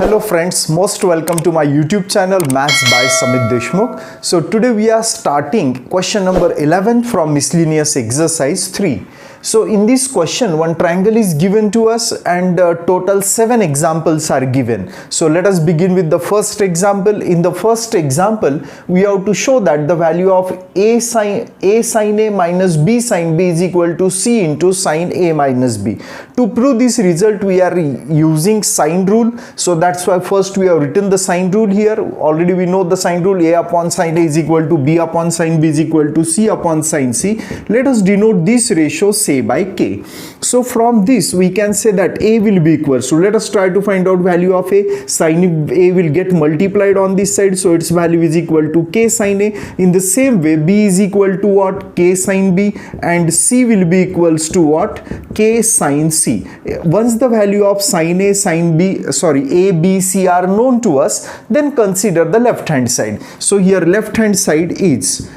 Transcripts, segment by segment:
Hello friends, most welcome to my YouTube channel Maths by Samit Deshmukh. So today we are starting question number 11 from miscellaneous exercise 3. So in this question one triangle is given to us and total 7 examples are given. So let us begin with the first example. In the first example we have to show that the value of a sin a minus b sin b is equal to c into sin a minus b. To prove this result we are using sine rule. So that's why first we have written the sine rule here. Already we know the sine rule, a upon sin a is equal to b upon sin b is equal to c upon sin c. Let us denote this ratio say by k. So from this we can say that a will be equal. So let us try to find out value of a. Sin a will get multiplied on this side, so its value is equal to k sin a. In the same way b is equal to what? K sin b, and c will be equals to what? K sin c. Once the value of sin a, sin b, a, b, c are known to us, then consider the left hand side. So here left hand side is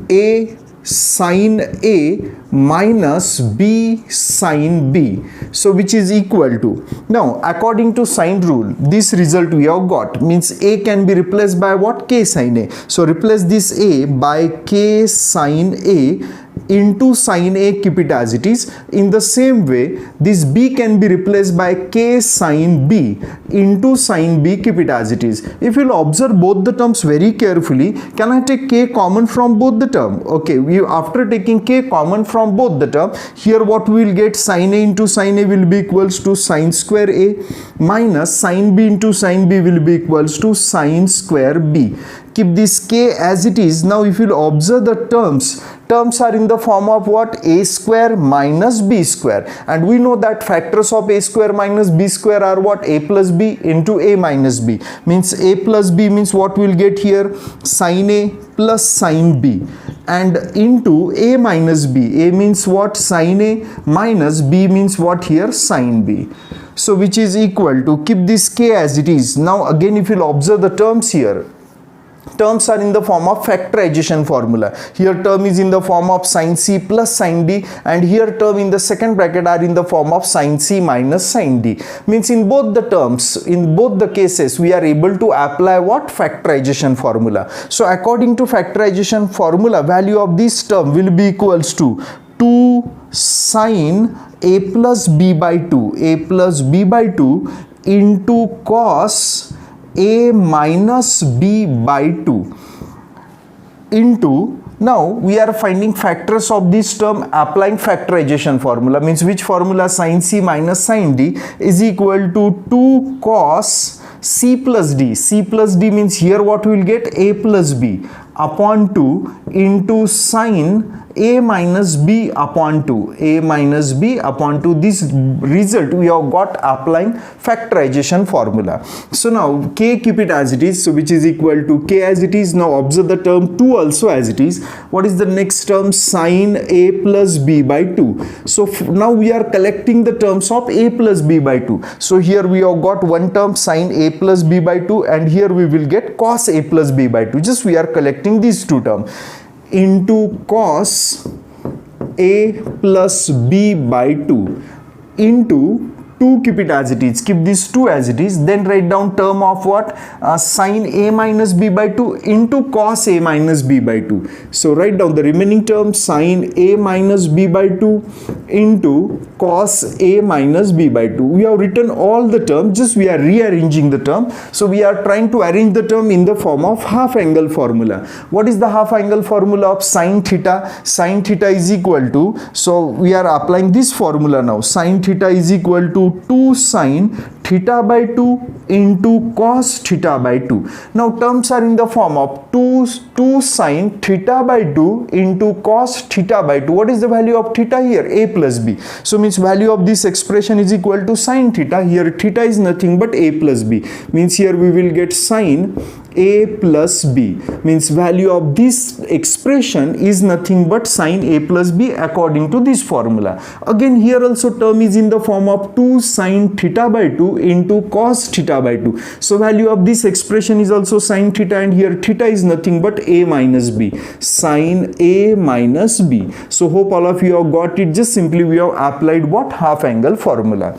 a sin a minus b sin b, so which is equal to, now according to sine rule this result we have got means a can be replaced by what? K sin a. So replace this a by k sin a into sin a, keep it as it is. In the same way this b can be replaced by k sin b into sin b, keep it as it is. If you will observe both the terms very carefully, can I take k common from both the term? Okay, after taking k common from both the term, here what we will get? Sin a into sin a will be equals to sin square a minus sin b into sin b will be equals to sin square b. Keep this k as it is. Now if you will observe the terms are in the form of what? A square minus b square, and we know that factors of a square minus b square are what? A plus b into a minus b, means a plus b means what we will get here? Sin a plus sin b, and into a minus b. A means what? Sin a, minus b means what here? Sin b. So which is equal to, keep this k as it is. Now again if you will observe the terms here, terms are in the form of factorization formula. Here term is in the form of sin c plus sin d, and here term in the second bracket are in the form of sin c minus sin d. Means in both the terms, in both the cases we are able to apply what? Factorization formula. So according to factorization formula, value of this term will be equals to 2 sin a plus b by 2, a plus b by 2 into cos a minus b by 2 into, now we are finding factors of this term applying factorization formula, means which formula? Sin c minus sin d is equal to 2 cos c plus d. C plus d means here what we will get? A plus b upon 2 into sin a minus b upon 2, a minus b upon 2. This result we have got applying factorization formula. So now k, keep it as it is, so which is equal to k as it is. Now observe the term 2 also as it is. What is the next term? Sin a plus b by 2. So now we are collecting the terms of a plus b by 2. So here we have got one term sin a plus b by 2, and here we will get cos a plus b by 2. Just we are collecting these two terms into cos a plus b by 2 into 2, keep it as it is, keep this 2 as it is. Then write down term of what? Sin a minus b by 2 into cos a minus b by 2. So write down the remaining term, sin a minus b by 2 into cos a minus b by 2. We have written all the terms, just we are rearranging the term. So we are trying to arrange the term in the form of half angle formula. What is the half angle formula of sin theta? Sin theta is equal to, so we are applying this formula now. Sin theta is equal to 2 sin theta by 2 into cos theta by 2. Now terms are in the form of 2 sin theta by 2 into cos theta by 2. What is the value of theta here? A plus b. So means value of this expression is equal to sin theta. Here theta is nothing but a plus b. Means here we will get sin a plus b, means value of this expression is nothing but sin a plus b according to this formula. Again here also term is in the form of 2 sin theta by 2 into cos theta by 2. So value of this expression is also sin theta, and here theta is nothing but a minus b, sin a minus b. So hope all of you have got it. Just simply we have applied what? Half angle formula.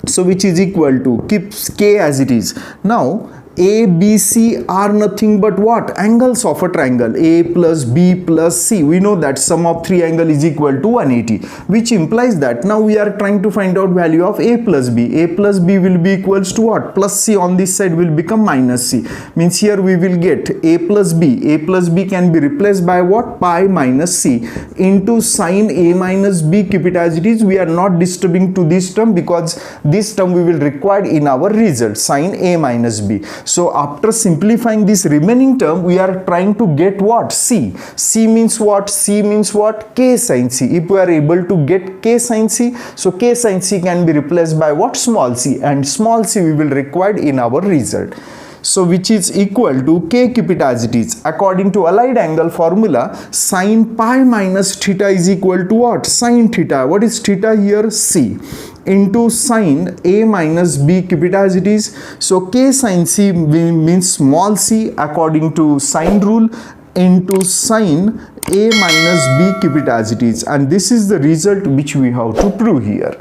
So which is equal to, keep k as it is. Now A, B, C are nothing but what? Angles of a triangle. A plus B plus C. We know that sum of three angle is equal to 180, which implies that now we are trying to find out value of A plus B. A plus B will be equals to what? Plus C on this side will become minus C. Means here we will get A plus B. A plus B can be replaced by what? Pi minus C into sine A minus B. Keep it as it is. We are not disturbing to this term because this term we will require in our result, sine A minus B. So after simplifying this remaining term, we are trying to get what? C. C means what? C means what? K sin C. If we are able to get K sin C, so K sin C can be replaced by what? Small c, and small c we will require in our result. So which is equal to K, keep it as it is. According to allied angle formula, sin pi minus theta is equal to what? Sin theta. What is theta here? C into sine A minus B, keep it as it is. So K sin C means small c according to sine rule into sine A minus B, keep it as it is. And this is the result which we have to prove here.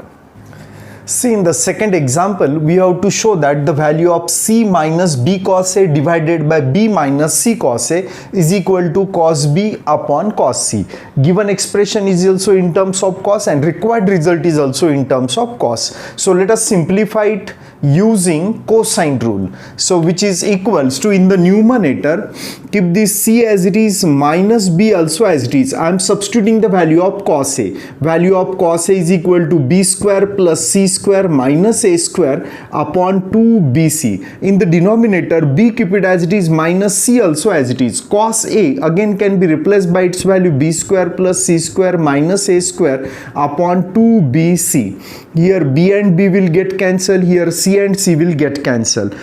See, in the second example, we have to show that the value of C minus B cos A divided by B minus C cos A is equal to cos B upon cos C. Given expression is also in terms of cos and required result is also in terms of cos. So let us simplify it using cosine rule. So which is equals to, in the numerator, keep this C as it is minus B also as it is. I am substituting the value of cos A. Value of cos A is equal to B square plus C square minus A square upon 2BC. In the denominator, B, keep it as it is, minus C also as it is. Cos A again can be replaced by its value B square plus C square minus A square upon 2BC. Here B and B will get cancelled, here C and C will get cancelled.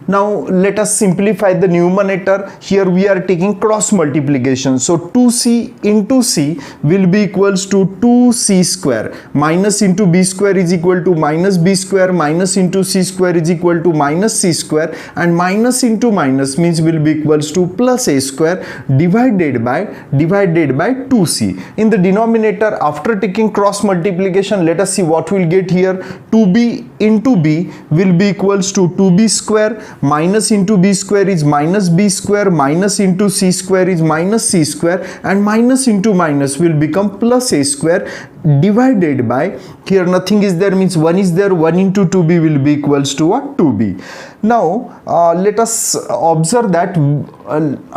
Now let us simplify the numerator. Here we are taking cross multiplication. So 2c into c will be equals to 2c square. Minus into b square is equal to minus b square. Minus into c square is equal to minus c square. And minus into minus means will be equals to plus a square divided by 2c. In the denominator, after taking cross multiplication, let us see what we'll get here. 2b into b will be equals to 2b square. Minus into b square is minus b square, minus into c square is minus c square, and minus into minus will become plus a square divided by, here nothing is there means 1 is there, 1 into 2b will be equals to what? 2b. Now let us observe that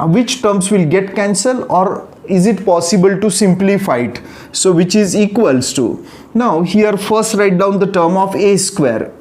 which terms will get cancelled, or is it possible to simplify it? So which is equals to, now here first write down the term of a square,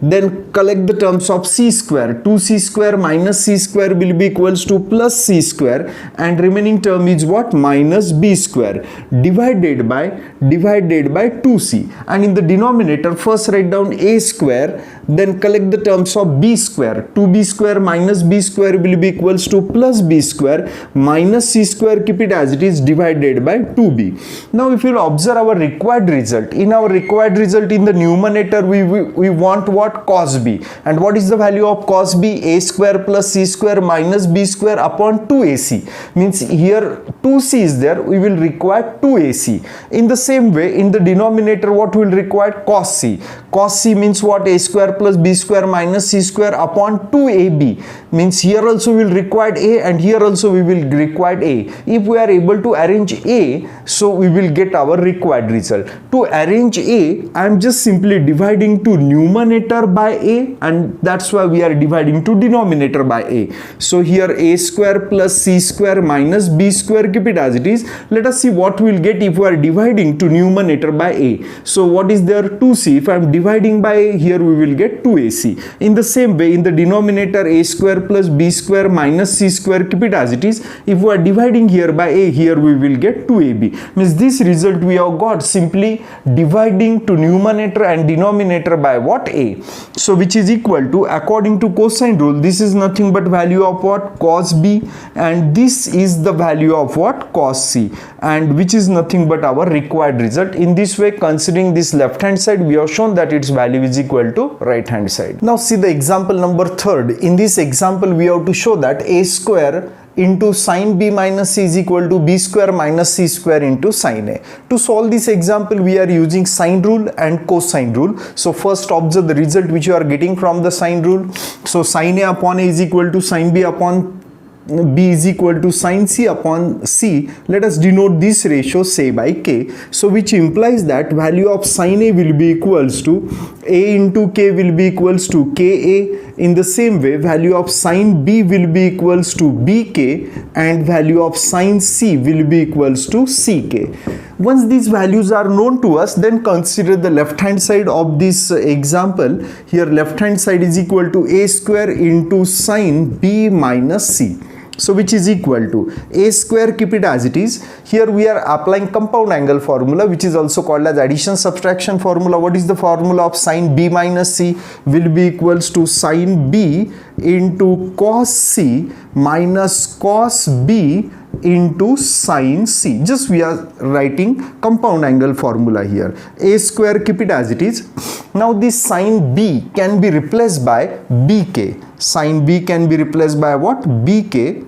then collect the terms of c square. 2c square minus c square will be equals to plus c square, and remaining term is what? Minus b square divided by 2c. And in the denominator, first write down a square, then collect the terms of b square. 2b square minus b square will be equals to plus b square minus c square, keep it as it is, divided by 2b. Now if you observe our required result, in our required result in the numerator we want what? Cos b. And what is the value of cos b? A square plus c square minus b square upon 2ac. Means here 2c is there, we will require 2ac. In the same way, in the denominator, what will require? Cos c. Cos c means what? A square plus b square minus c square upon 2ab. Means here also we will require a, and here also we will require a. If we are able to arrange a, so we will get our required result. To arrange a, I am just simply dividing to numerator by a, and that's why we are dividing to denominator by a. So here a square plus c square minus b square, keep it as it is. Let us see what we will get if we are dividing to numerator by a. So what is there? 2c. If I am dividing by a, here we will get 2ac. In the same way, in the denominator, a square plus b square minus c square, keep it as it is. If we are dividing here by a, here we will get 2ab. Means this result we have got simply dividing to numerator and denominator by what? A. So which is equal to, according to cosine rule, this is nothing but value of what? Cos b, and this is the value of what? Cos c, and which is nothing but our required result. In this way, considering this left hand side, we have shown that its value is equal to right hand side. Now see the example number 3rd. In this example, we have to show that a square into sin b minus c is equal to b square minus c square into sin a. To solve this example, we are using sine rule and cosine rule. So first observe the result which you are getting from the sine rule. So sin a upon a is equal to sin b upon b is equal to sin c upon c. Let us denote this ratio say by k. So which implies that value of sin a will be equals to a into k will be equals to ka. In the same way, value of sin b will be equals to bk and value of sin c will be equals to ck. Once these values are known to us, then consider the left hand side of this example. Here left hand side is equal to a square into sin b minus c. So which is equal to a square, keep it as it is. Here we are applying compound angle formula, which is also called as addition subtraction formula. What is the formula of sin b minus c? Will be equals to sin b into cos c minus cos b into sin c. Just we are writing compound angle formula here. A square, keep it as it is. Now this sin b can be replaced by bk. Sin b can be replaced by what? Bk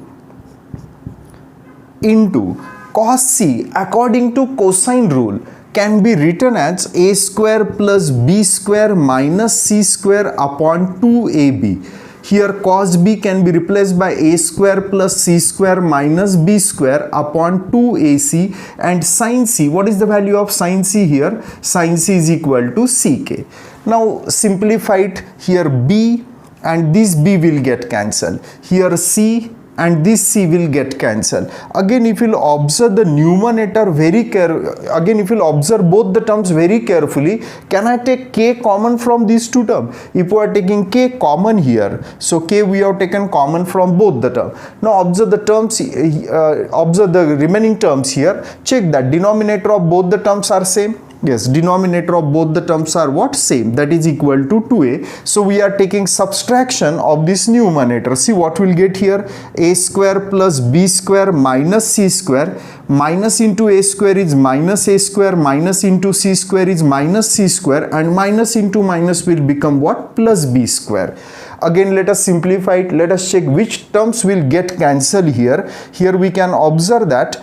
into cos c according to cosine rule can be written as a square plus b square minus c square upon 2ab. Here cos b can be replaced by a square plus c square minus b square upon 2ac, and sin c, what is the value of sin c here? Sin c is equal to ck. Now simplify it. Here b and this b will get cancelled. Here c and this c will get cancelled. Again, if you will observe the numerator very carefully, again if you will observe both the terms very carefully, can I take k common from these two terms? If we are taking k common here, so k we have taken common from both the terms. Now observe the terms, observe the remaining terms here. Check that denominator of both the terms are same. Yes, denominator of both the terms are what? Same. That is equal to 2a. So we are taking subtraction of this numerator. See what we'll get here? A square plus b square minus c square. Minus into a square is minus a square, minus into c square is minus c square, and minus into minus will become what? Plus b square. Again, let us simplify it. Let us check which terms will get cancelled here. Here we can observe that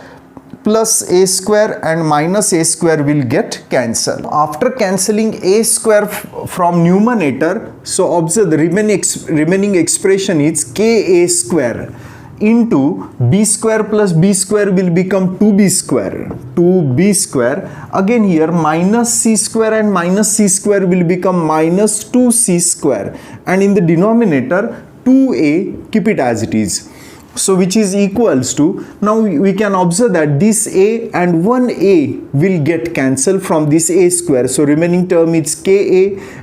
plus a square and minus a square will get cancelled. After cancelling a square from numerator, so observe the remaining expression is ka square into b square plus b square will become 2b square. 2b square. Again here minus c square and minus c square will become minus 2c square, and in the denominator 2a, keep it as it is. So which is equals to, now we can observe that this a and 1a will get cancelled from this a square. So remaining term is ka,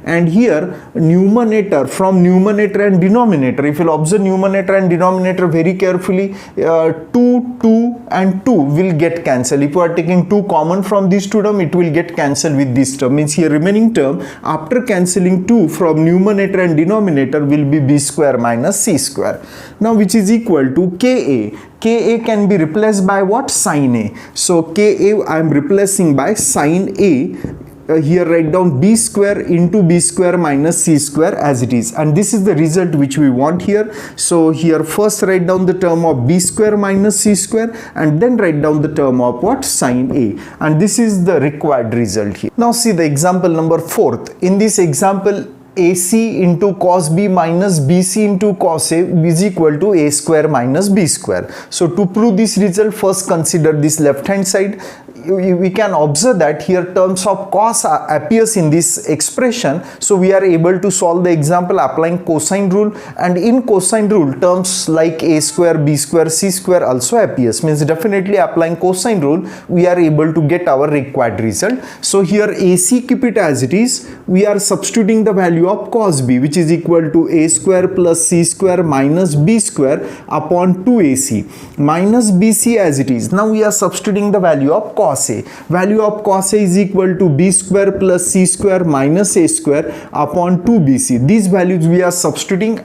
and here numerator, from numerator and denominator, if you will observe numerator and denominator very carefully, 2 and 2 will get cancelled. If you are taking 2 common from these two term, it will get cancelled with this term. Means here remaining term after cancelling 2 from numerator and denominator will be b square minus c square. Now which is equal to ka. Ka can be replaced by what? Sin a. So ka I am replacing by sin a. Here write down b square into b square minus c square as it is, and this is the result which we want here. So here first write down the term of b square minus c square, and then write down the term of what? Sin a, and this is the required result here. Now see the example number 4th. In this example, AC into cos B minus BC into cos A is equal to A square minus B square. So to prove this result, first consider this left hand side. We can observe that here terms of cos appears in this expression. So we are able to solve the example applying cosine rule, and in cosine rule terms like a square, b square, c square also appears. Means definitely applying cosine rule we are able to get our required result. So here AC, keep it as it is. We are substituting the value of cos b, which is equal to a square plus c square minus b square upon 2ac minus bc as it is. Now we are substituting the value of cos A. Value of cos A is equal to b square plus c square minus a square upon 2bc. These values we are substituting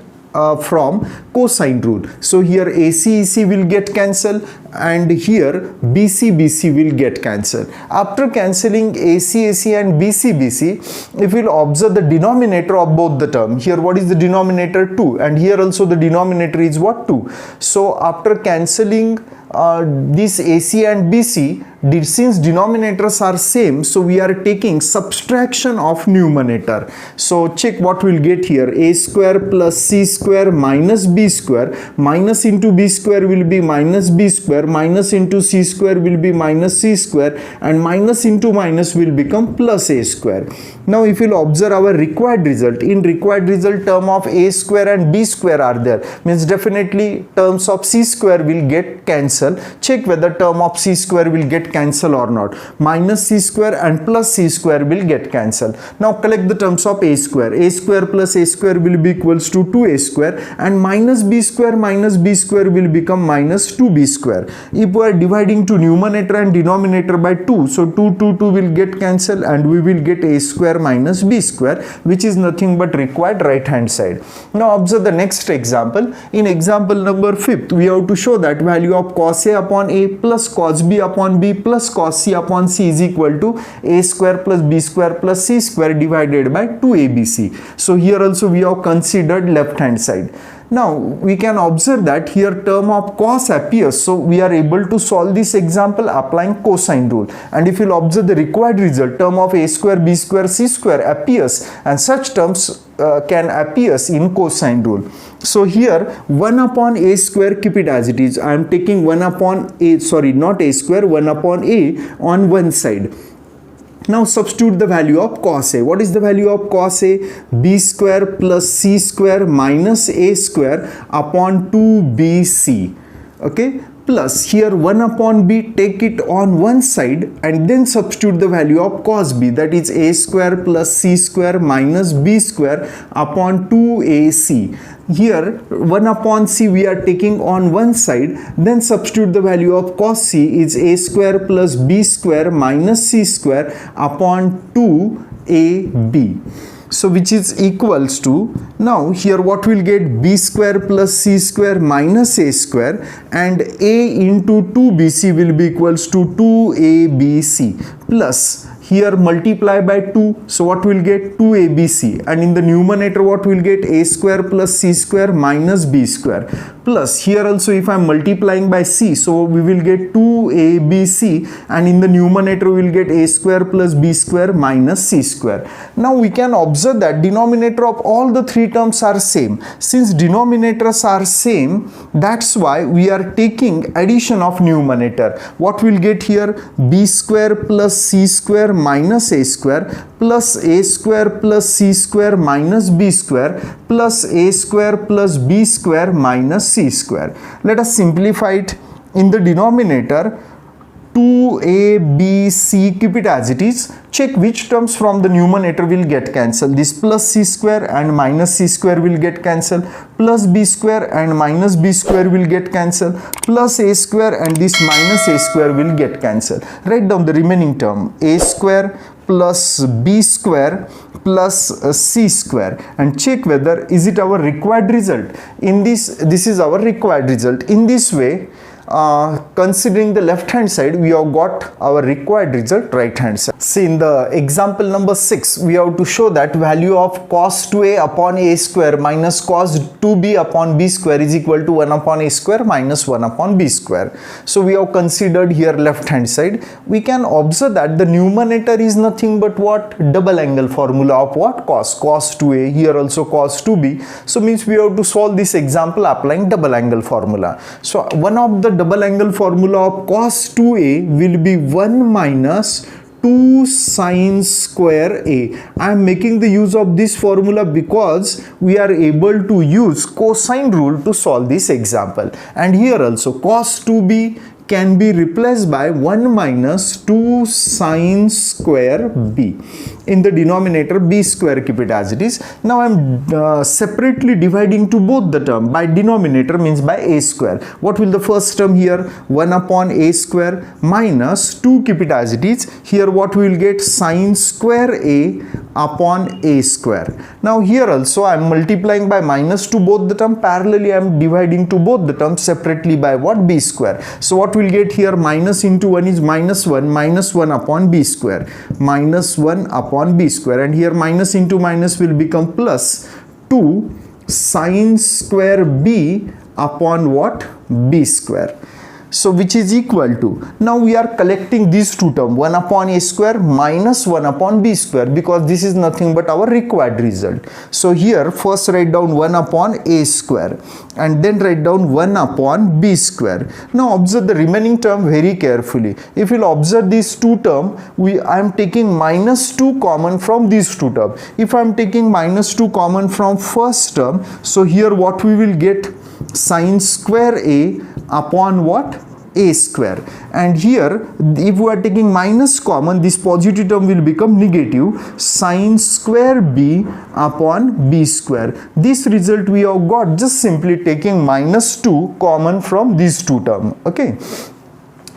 from cosine rule. So here AC EC will get cancelled and here BC BC will get cancelled. After cancelling AC AC and BC BC, if we'll observe the denominator of both the term, here what is the denominator? 2, and here also the denominator is what? 2. So after cancelling this AC and BC, since denominators are same, so we are taking subtraction of numerator. So check what we'll get here. A square plus C square minus B square, minus into B square will be minus B square, minus into C square will be minus C square, and minus into minus will become plus A square. Now if you'll observe our required result, in required result term of A square and B square are there, means definitely terms of C square will get cancelled. Check whether term of C square will get cancel or not. Minus C square and plus C square will get cancelled. Now collect the terms of A square. A square plus A square will be equals to 2A square, and minus B square will become minus 2B square. If we are dividing to numerator and denominator by 2, so 2 will get cancelled and we will get A square minus B square, which is nothing but required right hand side. Now observe the next example. In example number 5th, we have to show that value of cos A upon A plus cos B upon B plus cos C upon C is equal to A square plus B square plus C square divided by 2ABC. So here also we have considered left hand side. Now we can observe that here term of cos appears, so we are able to solve this example applying cosine rule. And if you will observe the required result, term of A square B square C square appears, and such terms can appear in cosine rule. So here 1 upon A square, keep it as it is. I am taking 1 upon A, sorry, not A square, 1 upon A on one side. Now substitute the value of cos A. What is the value of cos A? B square plus C square minus A square upon 2BC. Okay, plus here 1 upon B, take it on one side and then substitute the value of cos B, that is A square plus C square minus B square upon 2AC. Here 1 upon C we are taking on one side, then substitute the value of cos C is A square plus B square minus C square upon 2AB. So which is equals to, now here what will get? B square plus C square minus A square, and A into 2BC will be equals to 2ABC, plus here multiply by 2, so what will get? 2ABC, and in the numerator what will get? A square plus C square minus B square, plus here also if I am multiplying by C, so we will get 2ABC, and in the numerator we will get A square plus B square minus C square. Now we can observe that denominator of all the three terms are same. Since denominators are same, that's why we are taking addition of numerator. What will get here? B square plus C square minus A square plus A square plus C square minus B square plus A square plus B square minus C square. Let us simplify it. In the denominator 2ABC, keep it as it is. Check which terms from the numerator will get cancelled. This plus C square and minus C square will get cancelled. Plus B square and minus B square will get cancelled. Plus A square and this minus A square will get cancelled. Write down the remaining term. A square plus B square plus C square, and check whether is it our required result. In this is our required result. In this way, considering the left hand side, we have got our required result right hand side. See, in the example number 6, we have to show that value of cos 2A upon A square minus cos 2B upon B square is equal to 1 upon A square minus 1 upon B square. So we have considered here left hand side. We can observe that the numerator is nothing but what? Double angle formula of what? Cos 2A, here also cos 2B. So means we have to solve this example applying double angle formula. So one of the double angle formula of cos 2A will be 1 minus 2 sine square A. I am making the use of this formula because we are able to use cosine rule to solve this example. And here also cos 2B can be replaced by 1 minus 2 sine square B. in the denominator b square, keep it as it is. Now I am separately dividing to both the term by denominator, means by a square. What will the first term here? 1 upon a square minus 2, keep it as it is. Here what we will get? Sine square a upon a square. Now here also I am multiplying by minus to both the term. Parallelly I am dividing to both the terms separately by what? B square. So what we will get here? Minus into 1 is minus 1 upon b square, minus 1 upon b square, and here minus into minus will become plus 2 sine square b upon what? B square. So which is equal to, now we are collecting these two terms, 1 upon a square minus 1 upon b square, because this is nothing but our required result. So here first write down 1 upon a square and then write down 1 upon b square. Now observe the remaining term very carefully. If you will observe these two terms, I am taking minus 2 common from these two terms. If I am taking minus 2 common from first term, so here what we will get? Sine square a upon what? A square. And here if we are taking minus common, this positive term will become negative, sine square b upon b square. This result we have got just simply taking minus 2 common from these two terms. Okay.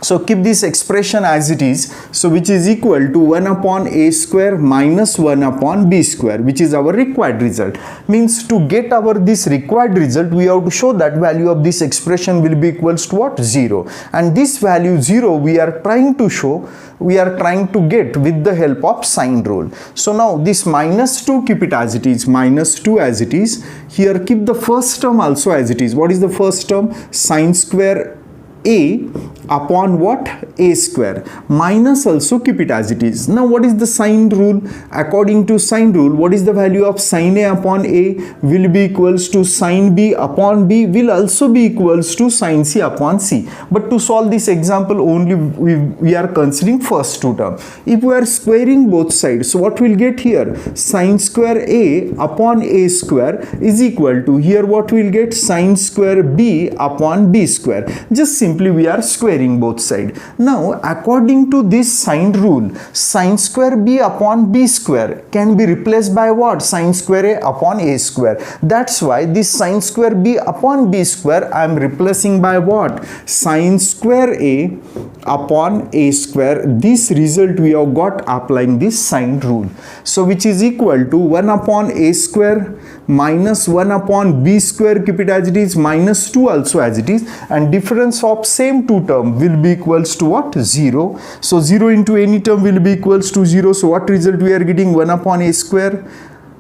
So keep this expression as it is, so which is equal to 1 upon a square minus 1 upon b square, which is our required result. Means to get our this required result, we have to show that value of this expression will be equals to what? 0. And this value 0 we are trying to show, we are trying to get with the help of sine rule. So now this minus 2, keep it as it is, minus 2 as it is. Here keep the first term also as it is. What is the first term? Sine square a upon what? A square, minus also keep it as it is. Now what is the sine rule? According to sine rule, what is the value of sine a upon a? Will be equals to sine b upon b, will also be equals to sine c upon c. But to solve this example only we are considering first two term. If we are squaring both sides, so what we will get here? Sine square a upon a square is equal to, here what we will get? Sine square b upon b square. Just simply we are squaring both sides. Now according to this sine rule, sine square b upon b square can be replaced by what? Sine square a upon a square. That's why this sine square b upon b square I am replacing by what? Sine square a upon a square. This result we have got applying this sine rule. So which is equal to 1 upon a square minus 1 upon b square, keep it as it is, minus 2 also as it is, and difference of same two term will be equals to what? 0. So 0 into any term will be equals to 0. So what result we are getting? 1 upon a square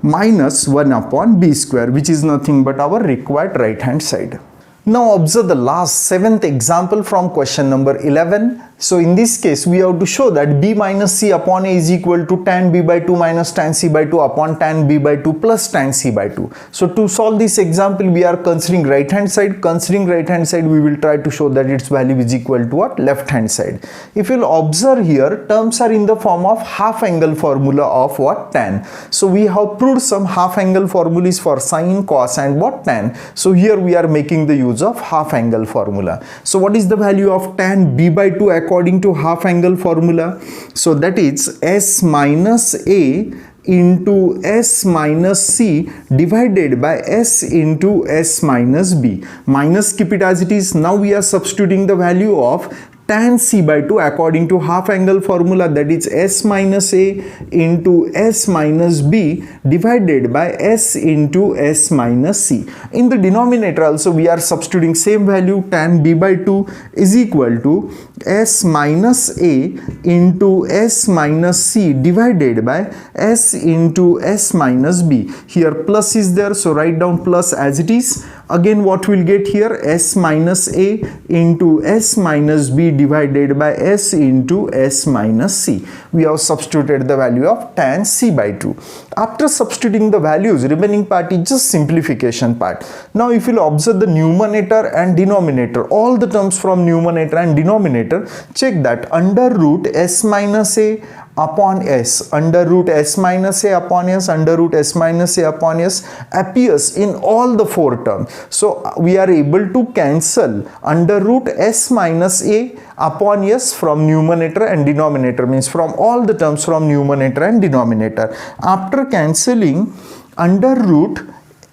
minus 1 upon b square, which is nothing but our required right hand side. Now observe the last 7th example from question number 11. So in this case we have to show that b minus c upon a is equal to tan b by 2 minus tan c by 2 upon tan b by 2 plus tan c by 2. So to solve this example we are considering right hand side. Considering right hand side we will try to show that its value is equal to what? Left hand side. If you will observe here, terms are in the form of half angle formula of what? Tan. So we have proved some half angle formulas for sine, cos and what? Tan. So here we are making the use of half angle formula. So what is the value of tan b by 2 according to half angle formula? So that is s minus a into s minus c divided by s into s minus b. Minus keep it as it is. Now we are substituting the value of tan c by 2 according to half angle formula, that is s minus a into s minus b divided by s into s minus c. In the denominator also we are substituting same value, tan b by 2 is equal to s minus a into s minus c divided by s into s minus b. Here plus is there, so write down plus as it is. Again what we'll get here? S minus a into s minus b divided by s into s minus c. We have substituted the value of tan c by 2. After substituting the values, remaining part is just simplification part. Now if you observe the numerator and denominator, all the terms from numerator and denominator, check that under root s minus a upon s, under root s minus a upon s, under root s minus a upon s appears in all the four terms. So we are able to cancel under root s minus a upon s from numerator and denominator, means from all the terms from numerator and denominator. After cancelling under root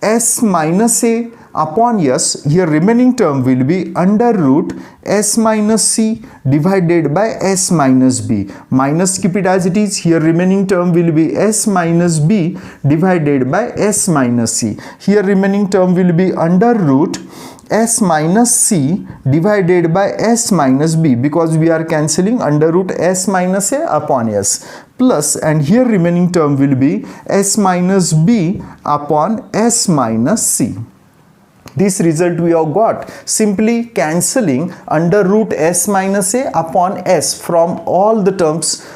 s minus a upon s, here remaining term will be under root s minus c divided by s minus b. Minus, keep it as it is. Here remaining term will be s minus b divided by s minus c. Here remaining term will be under root s minus c divided by s minus b, because we are cancelling under root s minus a upon s, plus, and here remaining term will be s minus b upon s minus c. This result we have got simply cancelling under root s minus a upon s from all the terms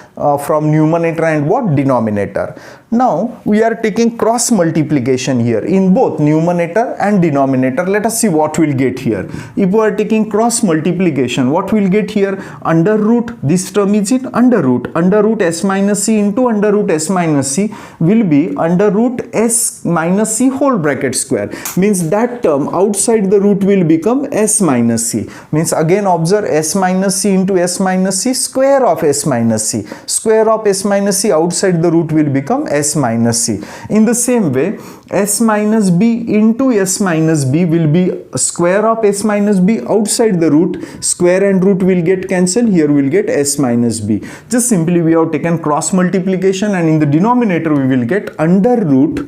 from numerator and what? Denominator. Now we are taking cross multiplication here in both numerator and denominator. Let us see what we'll get here. If we are taking cross multiplication, what we'll get here? Under root, this term is in under root s minus c into under root s minus c will be under root s minus c whole bracket square, means that term outside the root will become s minus c, means again observe s minus c into s minus c, square of s minus c, square of s minus c outside the root will become s minus c. In the same way, s minus b into s minus b will be square of s minus b outside the root, square and root will get cancelled, here will get s minus b. Just simply we have taken cross multiplication, and in the denominator we will get under root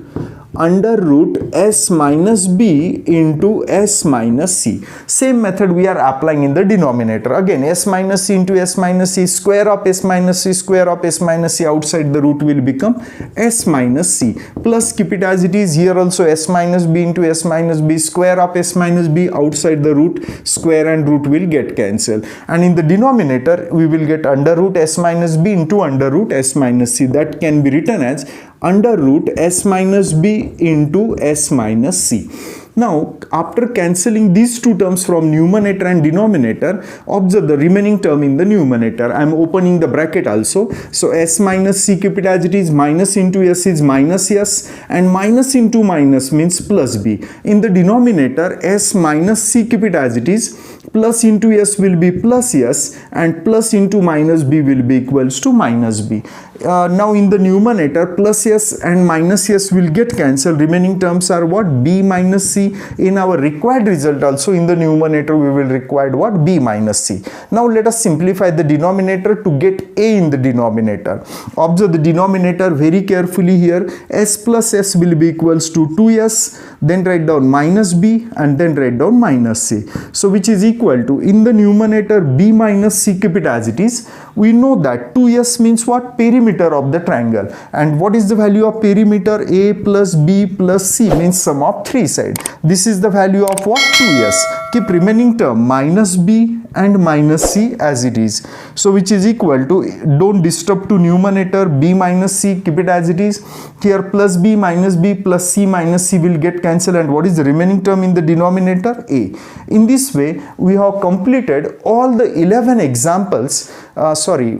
s minus b into s minus c. Same method we are applying in the denominator. Again s minus c into s minus c, square of s minus c, square of s minus c outside the root will become s minus c, plus, keep it as it is. Here also s minus b into s minus b, square of s minus b outside the root, square and root will get cancelled, and in the denominator we will get under root s minus b into under root s minus c. That can be written as under root s minus b into s minus c. Now after cancelling these two terms from numerator and denominator, observe the remaining term in the numerator. I am opening the bracket also. So s minus c, keep it as it is. Minus into s is minus s, and minus into minus means plus b. In the denominator, s minus c, keep it as it is. Plus into s will be plus s, and plus into minus b will be equals to minus b. Now in the numerator, plus s and minus s will get cancelled. Remaining terms are what? B minus c. In our required result also, in the numerator we will require what? B minus c. Now let us simplify the denominator to get a in the denominator. Observe the denominator very carefully here. S plus s will be equals to 2s, then write down minus b, and then write down minus c. So which is equal to, in the numerator, b minus c, keep it as it is. We know that 2s means what? Perimeter of the triangle. And what is the value of perimeter? A plus b plus c means sum of three sides. This is the value of what? 2s. Keep remaining term minus b and minus c as it is. So which is equal to, don't disturb to numerator, b minus c, keep it as it is. Here plus b minus b plus c minus c will get cancelled, and what is the remaining term in the denominator? A. In this way we have completed all the 11 examples.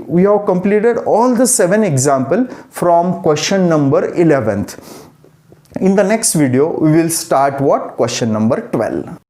We have completed all the 7 examples from question number 11th. In the next video we will start what? Question number 12.